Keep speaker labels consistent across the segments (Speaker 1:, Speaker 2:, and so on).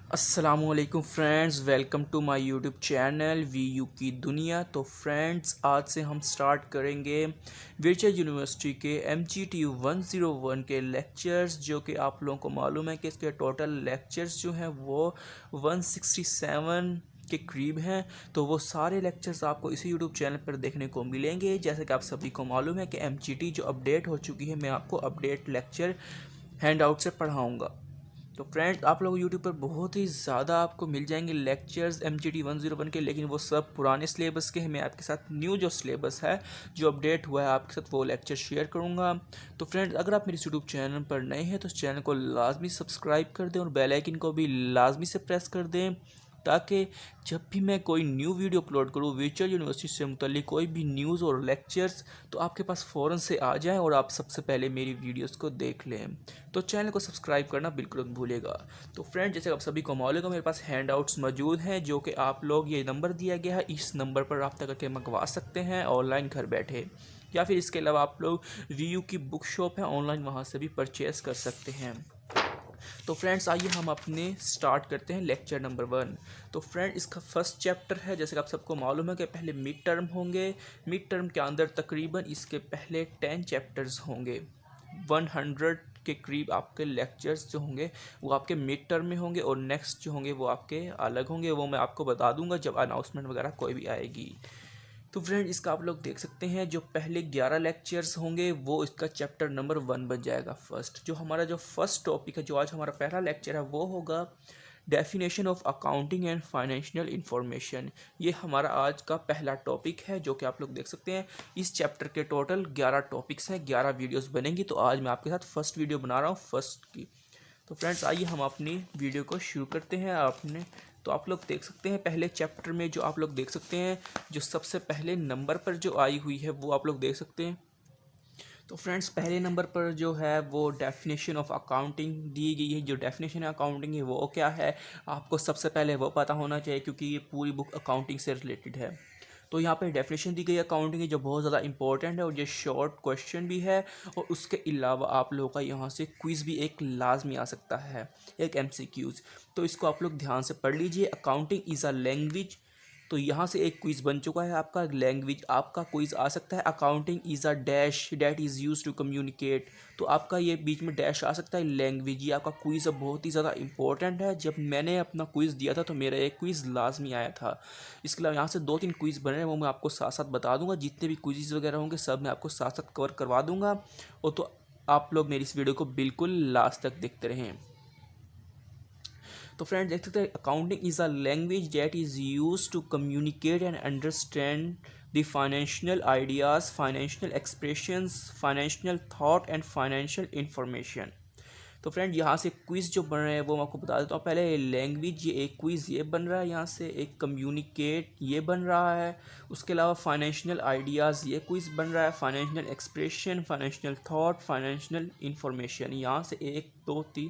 Speaker 1: अस्सलामुअलैकुम friends, welcome to my YouTube channel V U की दुनिया। तो फ्रेंड्स, आज से हम स्टार्ट करेंगे वर्चुअल यूनिवर्सिटी के MGT101 के लेक्चर्स, जो कि आप लोगों को मालूम है कि इसके टोटल लेक्चर्स जो हैं वो 167 के करीब हैं। तो वो सारे लेक्चर्स आपको इसी यूट्यूब चैनल पर देखने को मिलेंगे। जैसे कि आप सभी को मालूम है कि MGT जो अपडेट हो चुकी है, मैं आपको अपडेट लेक्चर हैंड आउट से पढ़ाऊँगा। तो फ्रेंड्स, आप लोग यूट्यूब पर बहुत ही ज़्यादा आपको मिल जाएंगे लेक्चर्स MGT101 के, लेकिन वो सब पुराने सिलेबस के हैं। मैं आपके साथ न्यू जो सिलेबस है, जो अपडेट हुआ है, आपके साथ वो लेक्चर शेयर करूंगा। तो फ्रेंड्स, अगर आप मेरे यूट्यूब चैनल पर नए हैं तो इस चैनल को लाजमी सब्सक्राइब कर दें और बेल आइकन को भी लाजमी से प्रेस कर दें, ताकि जब भी मैं कोई न्यू वीडियो अपलोड करूँ वर्चुअल यूनिवर्सिटी से मुतल्लिक कोई भी न्यूज़ और लेक्चर्स, तो आपके पास फ़ौरन से आ जाएं और आप सबसे पहले मेरी वीडियोस को देख लें। तो चैनल को सब्सक्राइब करना बिल्कुल मत भूलिएगा। तो फ्रेंड, जैसे आप सभी को मालूम है, मेरे पास हैंड आउट्स मौजूद हैं, जो कि आप लोग, ये नंबर दिया गया है, इस नंबर पर रब्ता करके मंगवा सकते हैं ऑनलाइन घर बैठे, या फिर इसके अलावा आप लोग वीयू की बुक शॉप है ऑनलाइन, वहाँ से भी परचेज़ कर सकते हैं। तो फ्रेंड्स, आइए हम अपने स्टार्ट करते हैं लेक्चर नंबर 1। तो फ्रेंड, इसका फर्स्ट चैप्टर है। जैसे कि आप सबको मालूम है कि पहले मिड टर्म होंगे, मिड टर्म के अंदर तकरीबन इसके पहले 10 चैप्टर्स होंगे। 100 के करीब आपके लेक्चर्स जो होंगे वो आपके मिड टर्म में होंगे, और नेक्स्ट जो होंगे वो आपके अलग होंगे। वो मैं आपको बता दूंगा जब अनाउंसमेंट वगैरह कोई भी आएगी। तो फ्रेंड, इसका आप लोग देख सकते हैं, जो पहले 11 लेक्चर्स होंगे वो इसका चैप्टर नंबर 1 बन जाएगा फर्स्ट। जो हमारा जो फर्स्ट टॉपिक है, जो आज हमारा पहला लेक्चर है, वो होगा definition of accounting and financial information. ये हमारा आज का पहला टॉपिक है, जो कि आप लोग देख सकते हैं। इस चैप्टर के टोटल 11 टॉपिक्स हैं, 11 वीडियोस बनेंगी। तो आज मैं आपके साथ फर्स्ट वीडियो बना रहा हूँ, फर्स्ट की। तो फ्रेंड्स, आइए हम अपनी वीडियो को शुरू करते हैं। आपने तो आप लोग देख सकते हैं, पहले चैप्टर में जो आप लोग देख सकते हैं, जो सबसे पहले नंबर पर जो आई हुई है वो आप लोग देख सकते हैं। तो फ्रेंड्स, पहले नंबर पर जो है वो डेफिनेशन ऑफ अकाउंटिंग दी गई है। जो डेफिनेशन अकाउंटिंग है वो क्या है, आपको सबसे पहले वो पता होना चाहिए, क्योंकि ये पूरी बुक अकाउंटिंग से रिलेटेड है। तो यहाँ पे डेफिनेशन दी गई है अकाउंटिंग की, जो बहुत ज़्यादा इंपॉर्टेंट है, और ये शॉर्ट क्वेश्चन भी है। और उसके अलावा आप लोगों का यहाँ से क्विज़ भी एक लाजमी आ सकता है, एक MCQs। तो इसको आप लोग ध्यान से पढ़ लीजिए। अकाउंटिंग इज़ अ लैंग्वेज, तो यहाँ से एक क्विज़ बन चुका है आपका। लैंग्वेज आपका क्विज़ आ सकता है। Accounting is a dash that is use to communicate, तो आपका ये बीच में डैश आ सकता है। लैंग्वेज, ये आपका क्विज़ बहुत ही ज़्यादा इंपॉर्टेंट है। जब मैंने अपना क्विज़ दिया था तो मेरा एक क्विज़ लाजमी आया था। इसके अलावा यहाँ से 2-3 क्विज़ बने हैं, वो मैं आपको साथ साथ बता दूंगा। जितने भी क्विज़ वगैरह होंगे सब मैं आपको साथ साथ कवर करवा दूंगा। और तो आप लोग मेरी इस वीडियो को बिल्कुल लास्ट तक देखते रहें। तो फ्रेंड, देख सकते हैं, accounting is a language that is use to communicate and understand the financial ideas, financial expressions, financial thought and financial information. तो फ्रेंड, यहाँ से क्विज़ जो बन रहे हैं वो मैं आपको बता देता हूँ। पहले लैंग्वेज, ये एक क्विज़ ये बन रहा है। यहाँ से एक कम्युनिकेट ये बन रहा है। उसके अलावा फाइनेंशियल आइडियाज़ ये क्विज़ बन रहा है। Financial expression, financial thought, financial information, यहाँ से 1 2 3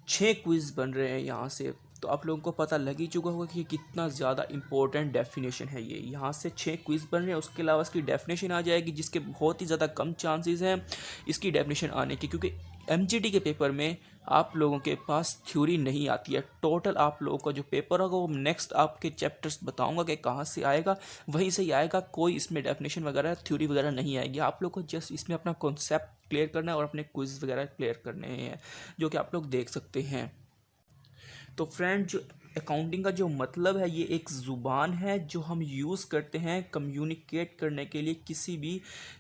Speaker 1: 6 क्विज़ बन रहे हैं यहाँ से। तो आप लोगों को पता लग ही चुका होगा कि कितना ज़्यादा इंपॉर्टेंट डेफिनेशन है ये। यहाँ से 6 क्विज़ बन रहे हैं। उसके अलावा इसकी डेफिनेशन आ जाएगी, जिसके बहुत ही ज़्यादा कम चांसेस हैं इसकी डेफिनेशन आने की, क्योंकि MGT के पेपर में आप लोगों के पास थ्योरी नहीं आती है। टोटल आप लोगों का जो पेपर होगा वो नेक्स्ट आपके चैप्टर्स बताऊंगा कि कहाँ से आएगा, वहीं से ही आएगा। कोई इसमें डेफिनेशन वगैरह, थ्योरी वगैरह नहीं आएगी। आप लोग को जस्ट इसमें अपना कॉन्सेप्ट क्लियर करना है और अपने क्विज़ वगैरह क्लियर करने हैं, जो कि आप लोग देख सकते हैं। तो फ्रेंड, जो अकाउंटिंग का जो मतलब है, ये एक ज़ुबान है जो हम यूज़ करते हैं कम्युनिकेट करने के लिए,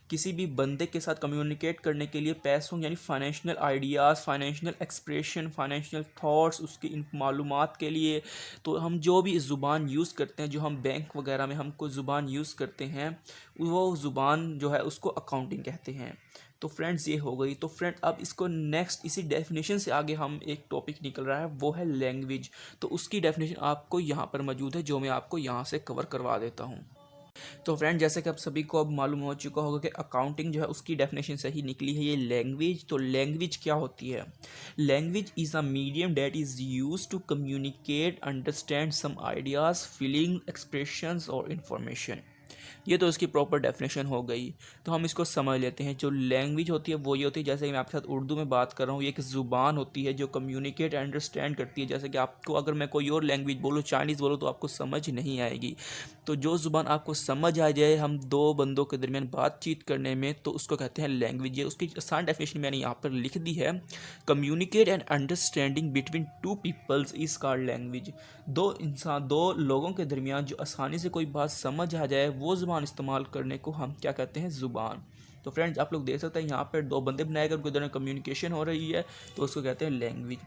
Speaker 1: किसी भी बंदे के साथ कम्युनिकेट करने के लिए। पैसों यानी financial ideas, financial expression, financial thoughts, उसकी इन मालूमात के लिए। तो हम जो भी ज़ुबान यूज़ करते हैं, जो हम बैंक वगैरह में हमको ज़ुबान यूज़ करते हैं, वो ज़ुबान जो है उसको अकाउंटिंग कहते हैं। तो फ्रेंड्स, ये हो गई। तो फ्रेंड, अब इसको नेक्स्ट, इसी डेफिनेशन से आगे हम एक टॉपिक निकल रहा है, वो है लैंग्वेज। तो उसकी डेफिनेशन आपको यहाँ पर मौजूद है, जो मैं आपको यहाँ से कवर करवा देता हूँ। तो फ्रेंड, जैसे कि आप सभी को अब मालूम हो चुका होगा कि अकाउंटिंग जो है उसकी डेफिनेशन से ही निकली है ये लैंग्वेज। तो लैंग्वेज क्या होती है? Language is a medium that is use to communicate, understand some ideas, feeling, expressions और इंफॉर्मेशन। ये तो इसकी प्रॉपर डेफिनेशन हो गई। तो हम इसको समझ लेते हैं। जो लैंग्वेज होती है वो ये होती है, जैसे मैं आपके साथ उर्दू में बात कर रहा हूँ, ये एक ज़ुबान होती है जो कम्युनिकेट अंडरस्टैंड करती है। जैसे कि आपको अगर मैं कोई और लैंग्वेज बोलूँ, चाइनीज़ बोलूँ, तो आपको समझ नहीं आएगी। तो जो ज़ुबान आपको समझ आ जाए हम दो बंदों के दरमियान बातचीत करने में, तो उसको कहते हैं लैंग्वेज। ये उसकी आसान डेफिनेशन मैंने यहाँ पर लिख दी है। Communicate and understanding between two peoples is called language. दो लोगों के दरमियान जो आसानी से कोई बात समझ आ जाए, वो ज़ुबान इस्तेमाल करने को हम क्या कहते हैं, ज़ुबान। तो फ्रेंड्स आप लोग देख सकते हैं यहाँ पर दो बंदे बनाए गए, उनके दरमियान कम्युनिकेशन हो रही है, तो उसको कहते हैं लैंग्वेज।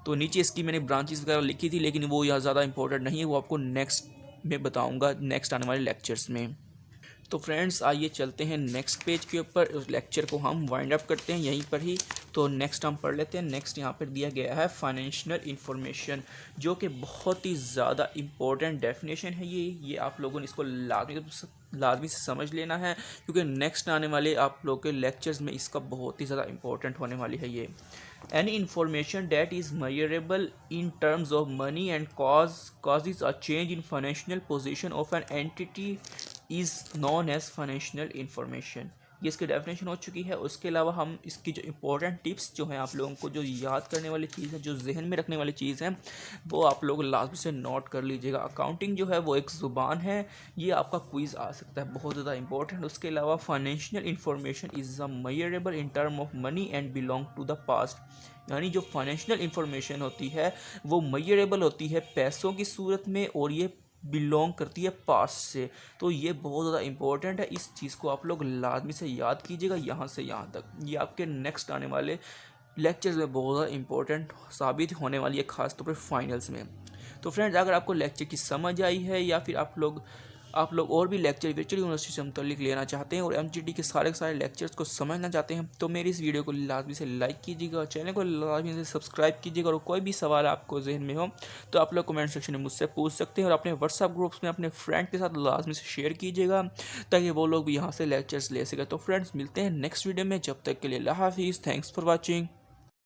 Speaker 1: तो नीचे इसकी मैंने ब्रांचेस वगैरह लिखी थी, लेकिन वो यहाँ ज़्यादा इंपॉर्टेंट नहीं है, वो आपको नेक्स्ट में बताऊँगा, नेक्स्ट आने वाले लेक्चर्स में। तो फ्रेंड्स आइए चलते हैं नेक्स्ट पेज के ऊपर, उस लेक्चर को हम वाइंड अप करते हैं यहीं पर ही। तो नेक्स्ट हम पढ़ लेते हैं। नेक्स्ट यहाँ पर दिया गया है फाइनेंशियल इंफॉर्मेशन, जो कि बहुत ही ज़्यादा इम्पोर्टेंट डेफिनेशन है। ये आप लोगों ने इसको लाजमी से समझ लेना है, क्योंकि नेक्स्ट आने वाले आप लोग के लेक्चर्स में इसका बहुत ही ज़्यादा इंपॉर्टेंट होने वाली है ये। Any information that is measurable in terms of money and causes a change in financial position of an entity is known as financial information। ये इसकी डेफिनेशन हो चुकी है। उसके अलावा हम इसकी जो इंपॉर्टेंट टिप्स जो हैं, आप लोगों को जो याद करने वाली चीज़ है, जो जहन में रखने वाली चीज़ है, वो आप लोग लाजमी से नोट कर लीजिएगा। अकाउंटिंग जो है वो एक ज़ुबान है, ये आपका क्विज़ आ सकता है, बहुत ज़्यादा इंपॉर्टेंट। उसके अलावा financial information is a measurable in term of money and belong to the past. यानी जो फाइनेंशियल इंफॉर्मेशन होती है वो मेजरेबल होती है पैसों की सूरत में, और ये बिलोंग करती है पास्ट से। तो ये बहुत ज़्यादा इंपॉर्टेंट है, इस चीज़ को आप लोग लाजमी से याद कीजिएगा यहाँ से यहाँ तक। ये आपके नेक्स्ट आने वाले लेक्चर्स में बहुत ज़्यादा इंपॉर्टेंट साबित होने वाली है, खासतौर पर फाइनल्स में। तो फ्रेंड्स अगर आपको लेक्चर की समझ आई है, या फिर आप लोग और भी लेक्चर वर्चुअल यूनिवर्सिटी से मुतल्लिक लेना चाहते हैं और एमजीटी के सारे लेक्चर्स को समझना चाहते हैं, तो मेरी इस वीडियो को लाजमी से लाइक कीजिएगा और चैनल को लाजमी से सब्सक्राइब कीजिएगा। और कोई भी सवाल आपको जहन में हो तो आप लोग कमेंट सेक्शन में मुझसे पूछ सकते हैं, और अपने व्हाट्सएप ग्रुप्स में अपने फ्रेंड के साथ लाजमी से शेयर कीजिएगा, ताकि वो लोग भी यहाँ से लेक्चर्स ले सकें। तो फ्रेंड्स मिलते हैं नेक्स्ट वीडियो में, जब तक के लिए अल्लाह हाफिज़। Thanks for watching.